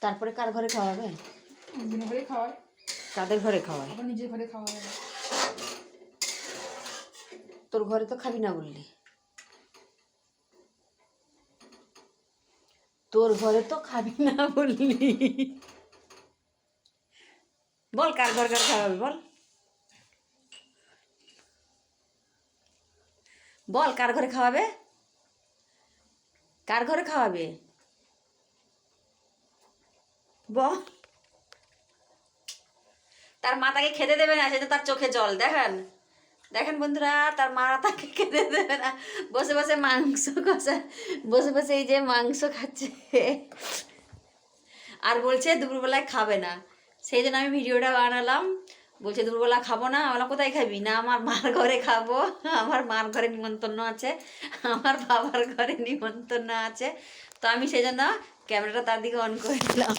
তারপরে কার ঘরে খাওয়াবে? একজনের ঘরে খাওয়ায়। কাদের ঘরে খাওয়ায়? আবার নিজের ঘরে খাওয়া হবে। তোর ঘরে তো খাবি না বললি। তোর ঘরে তো খাবি না বললি। বল কার ঘর কার খাওয়াবে বল, বল কার ঘরে খাওয়াবে, কার ঘরে খাওয়াবে বল। তার মা তাকে খেতে দেবে না, সেটা তার চোখে জল। দেখেন দেখেন বন্ধুরা, তার মা তাকে খেতে দেবে না, বসে বসে মাংস কষা, বসে বসে এই যে মাংস খাচ্ছে আর বলছে দুপুরবেলায় খাবে না। সেই জন্য আমি ভিডিওটা বানালাম। বলছে দুপুরবেলা খাবো না। আমরা কোথায় খাবি? না আমার মার ঘরে খাবো, আমার মার ঘরে নিমন্ত্রণ আছে, আমার বাবার ঘরে নিমন্ত্রণ আছে। তো আমি সেই জন্য ক্যামেরাটা তার দিকে অন করে দিলাম।